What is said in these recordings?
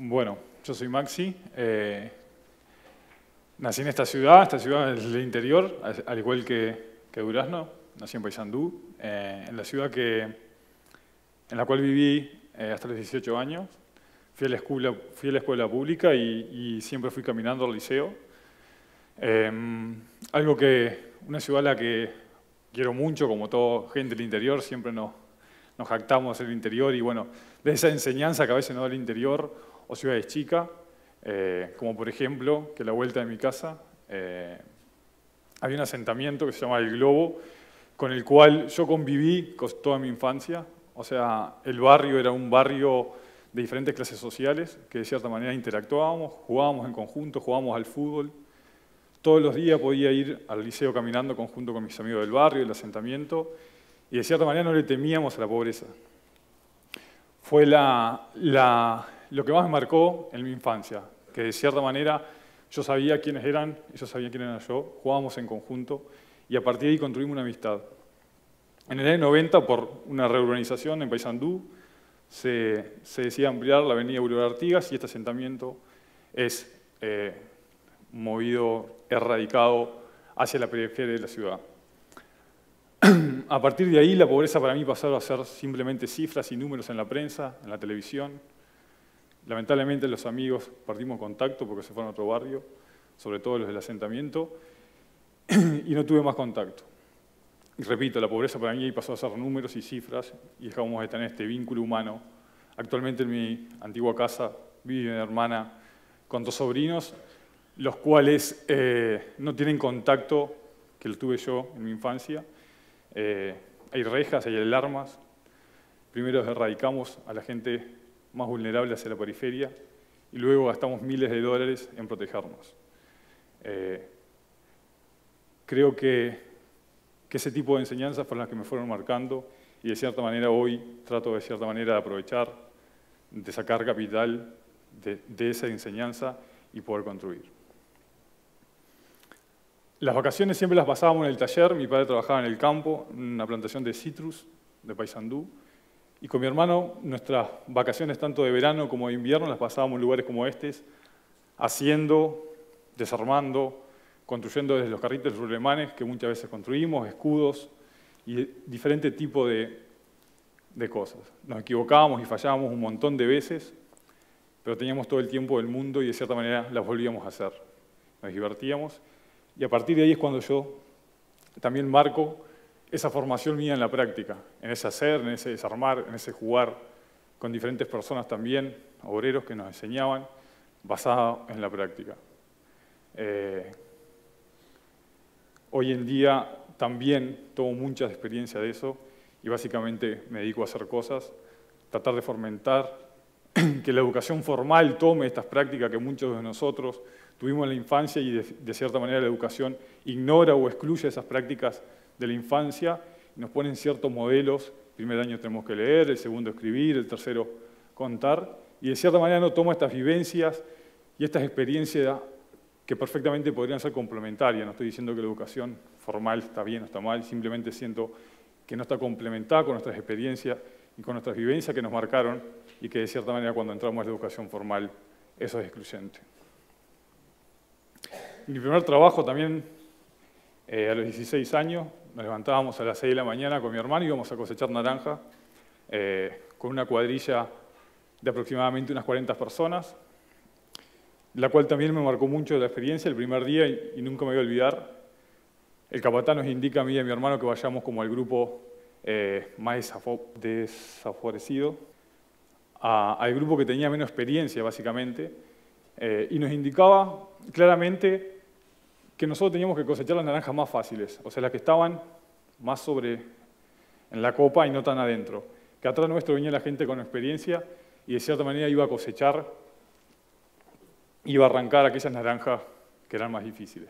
Bueno, yo soy Maxi. Nací en esta ciudad es del interior, al igual que Durazno. Nací en Paysandú, en la ciudad en la cual viví hasta los 18 años. Fui a la escuela pública y siempre fui caminando al liceo. Una ciudad a la que quiero mucho, como toda gente del interior, siempre nos jactamos del interior y bueno, de esa enseñanza que a veces nos da el interior o ciudades chicas, como por ejemplo, que a la vuelta de mi casa había un asentamiento que se llama El Globo, con el cual yo conviví toda mi infancia. O sea, el barrio era un barrio de diferentes clases sociales, que de cierta manera interactuábamos, jugábamos en conjunto, jugábamos al fútbol. Todos los días podía ir al liceo caminando conjunto con mis amigos del barrio, del asentamiento, y de cierta manera no le temíamos a la pobreza. Fue lo que más me marcó en mi infancia, que de cierta manera yo sabía quiénes eran, ellos sabían quién era yo, jugábamos en conjunto, y a partir de ahí construimos una amistad. En el año 90, por una reurbanización en Paysandú, se decía ampliar la avenida Boulevard Artigas y este asentamiento es erradicado hacia la periferia de la ciudad. A partir de ahí, la pobreza para mí pasó a ser simplemente cifras y números en la prensa, en la televisión. Lamentablemente los amigos perdimos contacto porque se fueron a otro barrio, sobre todo los del asentamiento, y no tuve más contacto. Y repito, la pobreza para mí pasó a ser números y cifras y dejamos de tener este vínculo humano. Actualmente en mi antigua casa vive mi hermana con 2 sobrinos, los cuales no tienen contacto que lo tuve yo en mi infancia. Hay rejas, hay alarmas. Primero erradicamos a la gente más vulnerable hacia la periferia y luego gastamos miles de dólares en protegernos. Creo que ese tipo de enseñanzas fueron las que me fueron marcando y de cierta manera hoy trato de cierta manera de aprovechar, de sacar capital de esa enseñanza y poder construir. Las vacaciones siempre las pasábamos en el taller, mi padre trabajaba en el campo, en una plantación de citrus de Paysandú, y con mi hermano nuestras vacaciones tanto de verano como de invierno las pasábamos en lugares como estos, haciendo, desarmando, construyendo desde los carritos rulemanes que muchas veces construimos, escudos y diferentes tipos de cosas. Nos equivocábamos y fallábamos un montón de veces, pero teníamos todo el tiempo del mundo y de cierta manera las volvíamos a hacer. Nos divertíamos y a partir de ahí es cuando yo también marco esa formación mía en la práctica, en ese hacer, en ese desarmar, en ese jugar con diferentes personas también, obreros que nos enseñaban, basado en la práctica. Hoy en día también tomo mucha experiencia de eso y básicamente me dedico a hacer cosas, tratar de fomentar que la educación formal tome estas prácticas que muchos de nosotros tuvimos en la infancia y de cierta manera la educación ignora o excluye esas prácticas de la infancia y nos ponen ciertos modelos. El primer año tenemos que leer, el segundo escribir, el tercero contar y de cierta manera no toma estas vivencias y estas experiencias que perfectamente podrían ser complementarias. No estoy diciendo que la educación formal está bien o está mal, simplemente siento que no está complementada con nuestras experiencias y con nuestras vivencias que nos marcaron y que de cierta manera cuando entramos a la educación formal eso es excluyente. Mi primer trabajo también, a los 16 años, nos levantábamos a las 6 de la mañana con mi hermano y íbamos a cosechar naranja con una cuadrilla de aproximadamente unas 40 personas, la cual también me marcó mucho la experiencia el primer día y nunca me voy a olvidar. El capatán nos indica a mí y a mi hermano que vayamos como al grupo más desfavorecido, al grupo que tenía menos experiencia básicamente, y nos indicaba claramente que nosotros teníamos que cosechar las naranjas más fáciles, o sea, las que estaban más en la copa y no tan adentro. Que atrás nuestro venía la gente con experiencia y de cierta manera iba a cosechar, iba a arrancar aquellas naranjas que eran más difíciles.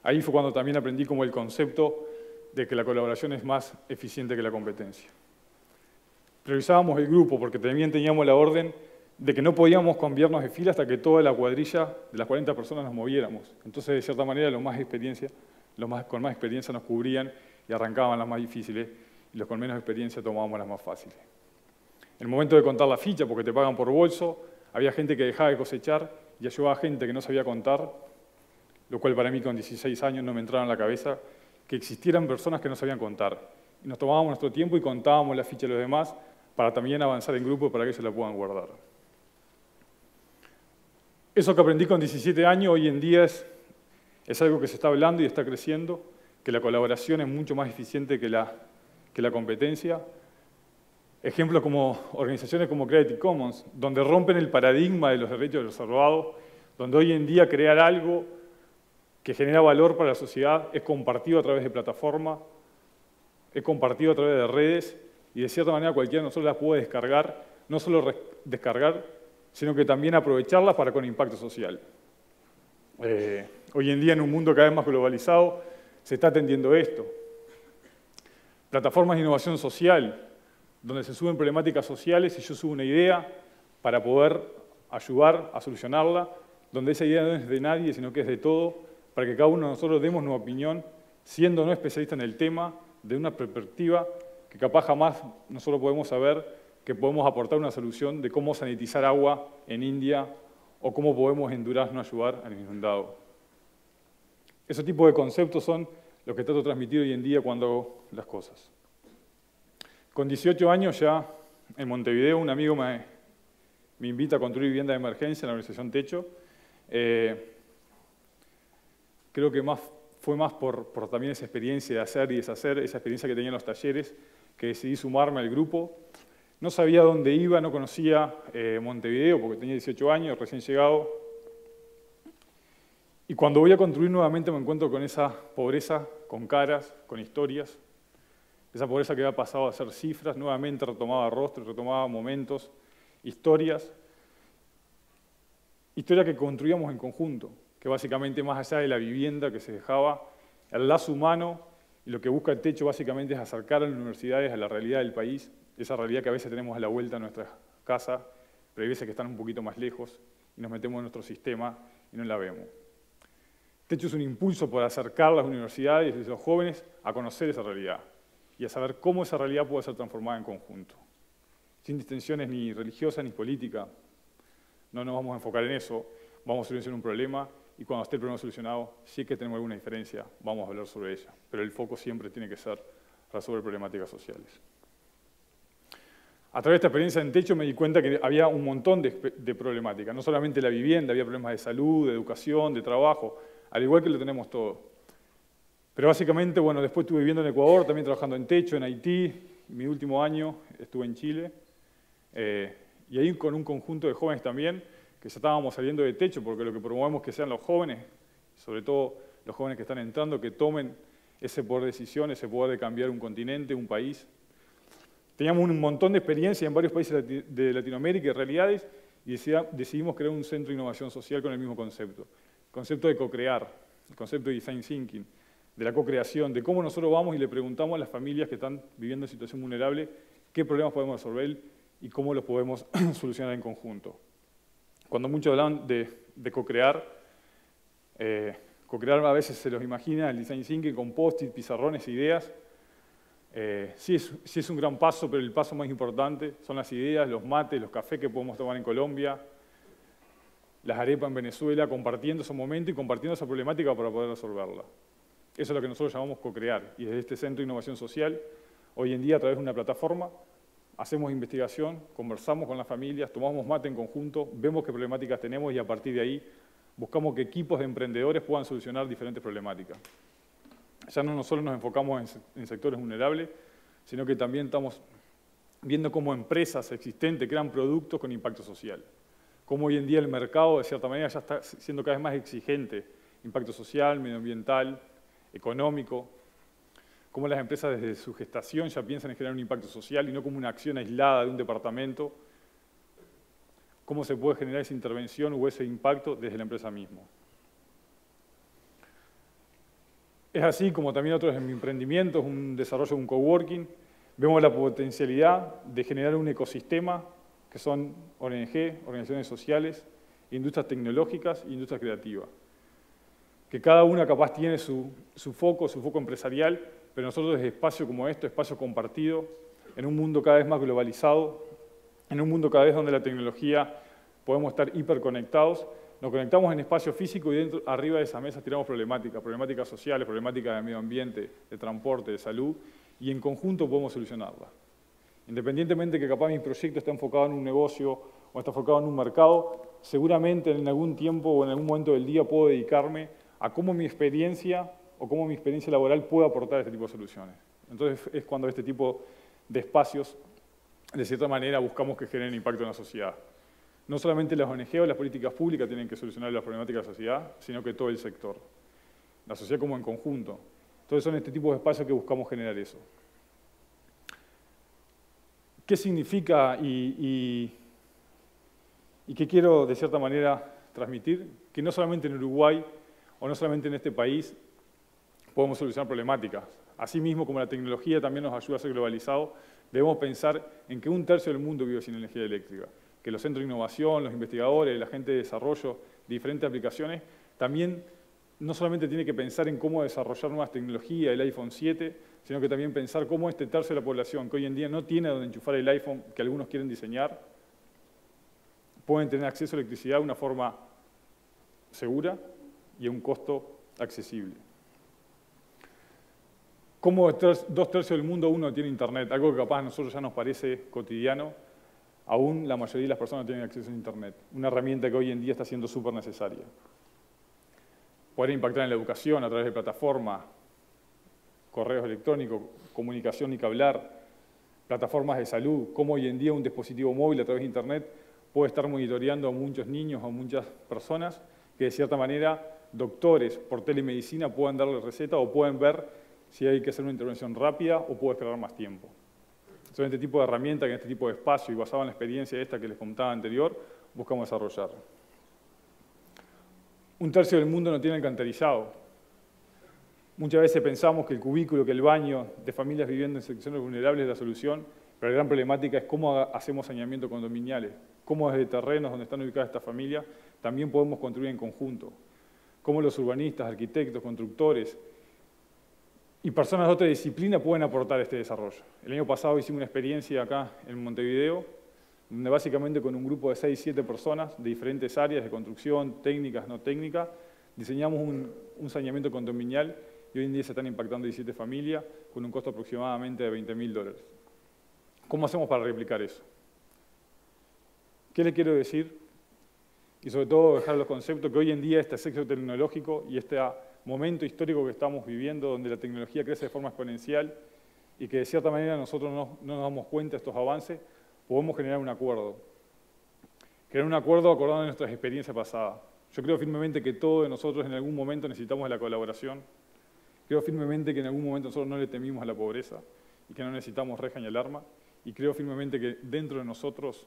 Ahí fue cuando también aprendí como el concepto de que la colaboración es más eficiente que la competencia. Priorizábamos el grupo porque también teníamos la orden de que no podíamos cambiarnos de fila hasta que toda la cuadrilla de las 40 personas nos moviéramos. Entonces, de cierta manera, los con más experiencia nos cubrían y arrancaban las más difíciles, y los con menos experiencia tomábamos las más fáciles. En el momento de contar la ficha, porque te pagan por bolso, había gente que dejaba de cosechar y ayudaba a gente que no sabía contar, lo cual para mí con 16 años no me entraba en la cabeza, que existieran personas que no sabían contar. Y nos tomábamos nuestro tiempo y contábamos la ficha de los demás para también avanzar en grupo para que ellos la puedan guardar. Eso que aprendí con 17 años hoy en día es algo que se está hablando y está creciendo, que la colaboración es mucho más eficiente que la competencia. Ejemplos como organizaciones como Creative Commons, donde rompen el paradigma de los derechos reservados, donde hoy en día crear algo que genera valor para la sociedad es compartido a través de plataformas, es compartido a través de redes y de cierta manera cualquiera de nosotros las puede descargar, no solo descargar, sino que también aprovecharlas para con impacto social. Hoy en día en un mundo cada vez más globalizado se está atendiendo esto. Plataformas de innovación social, donde se suben problemáticas sociales y yo subo una idea para poder ayudar a solucionarla, donde esa idea no es de nadie, sino que es de todo, para que cada uno de nosotros demos nuestra opinión, siendo no especialistas en el tema, de una perspectiva que capaz jamás nosotros podemos saber que podemos aportar una solución de cómo sanitizar agua en India o cómo podemos en Durazno ayudar al inundado. Ese tipo de conceptos son los que trato de transmitir hoy en día cuando hago las cosas. Con 18 años ya en Montevideo un amigo me invita a construir vivienda de emergencia en la organización Techo. Creo que fue más por también esa experiencia de hacer y deshacer, esa experiencia que tenía en los talleres, que decidí sumarme al grupo. No sabía dónde iba, no conocía Montevideo porque tenía 18 años, recién llegado. Y cuando voy a construir nuevamente me encuentro con esa pobreza, con caras, con historias. Esa pobreza que había pasado a ser cifras, nuevamente retomaba rostros, retomaba momentos, historias. Historias que construíamos en conjunto, que básicamente más allá de la vivienda que se dejaba, el lazo humano y lo que busca el Techo básicamente es acercar a las universidades a la realidad del país, esa realidad que a veces tenemos a la vuelta de nuestra casa, pero hay veces que están un poquito más lejos y nos metemos en nuestro sistema y no la vemos. Techo es un impulso para acercar a las universidades y a los jóvenes a conocer esa realidad y a saber cómo esa realidad puede ser transformada en conjunto, sin distinciones ni religiosas ni políticas. No nos vamos a enfocar en eso, vamos a solucionar un problema y cuando esté el problema solucionado, sí que tenemos alguna diferencia, vamos a hablar sobre ella, pero el foco siempre tiene que ser resolver problemáticas sociales. A través de esta experiencia en Techo me di cuenta que había un montón de problemáticas, no solamente la vivienda, había problemas de salud, de educación, de trabajo, al igual que lo tenemos todo. Pero básicamente, bueno, después estuve viviendo en Ecuador, también trabajando en Techo, en Haití, mi último año estuve en Chile, y ahí con un conjunto de jóvenes también, que ya estábamos saliendo de Techo, porque lo que promovemos es que sean los jóvenes, sobre todo los jóvenes que están entrando, que tomen ese poder de decisión, ese poder de cambiar un continente, un país. Teníamos un montón de experiencia en varios países de Latinoamérica y realidades, y decidimos crear un centro de innovación social con el mismo concepto. El concepto de co-crear, el concepto de design thinking, de la co-creación, de cómo nosotros vamos y le preguntamos a las familias que están viviendo en situación vulnerable qué problemas podemos resolver y cómo los podemos solucionar en conjunto. Cuando muchos hablan de co-crear, co-crear a veces se los imagina el design thinking con post-it, pizarrones, ideas. Sí es un gran paso, pero el paso más importante son las ideas, los mates, los cafés que podemos tomar en Colombia, las arepas en Venezuela, compartiendo esos momentos y compartiendo esa problemática para poder resolverla. Eso es lo que nosotros llamamos co-crear. Y desde este Centro de Innovación Social, hoy en día a través de una plataforma, hacemos investigación, conversamos con las familias, tomamos mate en conjunto, vemos qué problemáticas tenemos y a partir de ahí buscamos que equipos de emprendedores puedan solucionar diferentes problemáticas. Ya no solo nos enfocamos en sectores vulnerables, sino que también estamos viendo cómo empresas existentes crean productos con impacto social. Cómo hoy en día el mercado, de cierta manera, ya está siendo cada vez más exigente. Impacto social, medioambiental, económico. Cómo las empresas desde su gestación ya piensan en generar un impacto social y no como una acción aislada de un departamento. Cómo se puede generar esa intervención o ese impacto desde la empresa misma. Es así como también otros en mi emprendimiento, es un desarrollo de un coworking. Vemos la potencialidad de generar un ecosistema que son ONG, organizaciones sociales, industrias tecnológicas e industrias creativas. Que cada una capaz tiene su foco empresarial, pero nosotros desde espacio como esto, espacio compartido, en un mundo cada vez más globalizado, en un mundo cada vez donde la tecnología podemos estar hiperconectados, nos conectamos en espacio físico y arriba de esa mesa tiramos problemáticas sociales, problemáticas de medio ambiente, de transporte, de salud, y en conjunto podemos solucionarlas. Independientemente que capaz mi proyecto está enfocado en un negocio o está enfocado en un mercado, seguramente en algún tiempo o en algún momento del día puedo dedicarme a cómo mi experiencia o cómo mi experiencia laboral puede aportar este tipo de soluciones. Entonces es cuando este tipo de espacios, de cierta manera, buscamos que generen impacto en la sociedad. No solamente las ONG o las políticas públicas tienen que solucionar las problemáticas de la sociedad, sino que todo el sector. La sociedad como en conjunto. Entonces son este tipo de espacios que buscamos generar eso. ¿Qué significa y qué quiero, de cierta manera, transmitir? Que no solamente en Uruguay o no solamente en este país podemos solucionar problemáticas. Asimismo, como la tecnología también nos ayuda a ser globalizados, debemos pensar en que 1/3 del mundo vive sin energía eléctrica. Que los centros de innovación, los investigadores, la gente de desarrollo de diferentes aplicaciones, también no solamente tiene que pensar en cómo desarrollar nuevas tecnologías, el iPhone 7, sino que también pensar cómo este tercio de la población que hoy en día no tiene donde enchufar el iPhone que algunos quieren diseñar, pueden tener acceso a electricidad de una forma segura y a un costo accesible. ¿Cómo 2/3 del mundo aún no tiene internet? Algo que capaz a nosotros ya nos parece cotidiano, aún la mayoría de las personas tienen acceso a internet. Una herramienta que hoy en día está siendo súper necesaria. Poder impactar en la educación a través de plataformas, correos electrónicos, comunicación y cablar, plataformas de salud, cómo hoy en día un dispositivo móvil a través de internet puede estar monitoreando a muchos niños o a muchas personas que de cierta manera doctores por telemedicina puedan darle receta o pueden ver si hay que hacer una intervención rápida o puede esperar más tiempo. Son este tipo de herramientas que en este tipo de espacio y basado en la experiencia esta que les contaba anterior, buscamos desarrollar. 1/3 del mundo no tiene alcantarillado. Muchas veces pensamos que el cubículo, que el baño de familias viviendo en secciones vulnerables es la solución, pero la gran problemática es cómo hacemos saneamiento condominiales, cómo desde terrenos donde están ubicadas estas familias también podemos construir en conjunto, cómo los urbanistas, arquitectos, constructores y personas de otra disciplina pueden aportar este desarrollo. El año pasado hicimos una experiencia acá en Montevideo, donde básicamente con un grupo de 6, 7 personas de diferentes áreas de construcción, técnicas, no técnicas, diseñamos un saneamiento condominial y hoy en día se están impactando 17 familias con un costo aproximadamente de $20.000. ¿Cómo hacemos para replicar eso? ¿Qué le quiero decir? Y sobre todo dejar los conceptos que hoy en día este sexo tecnológico y este momento histórico que estamos viviendo, donde la tecnología crece de forma exponencial y que de cierta manera nosotros no nos damos cuenta de estos avances, podemos generar un acuerdo. Crear un acuerdo acordado en nuestras experiencias pasadas. Yo creo firmemente que todos de nosotros en algún momento necesitamos la colaboración. Creo firmemente que en algún momento nosotros no le temimos a la pobreza y que no necesitamos reja ni alarma. Y creo firmemente que dentro de nosotros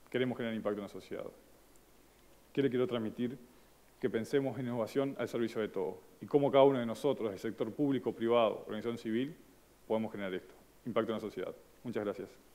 queremos generar impacto en la sociedad. ¿Qué le quiero transmitir? Que pensemos en innovación al servicio de todos y cómo cada uno de nosotros, el sector público, privado, organización civil, podemos generar esto, impacto en la sociedad. Muchas gracias.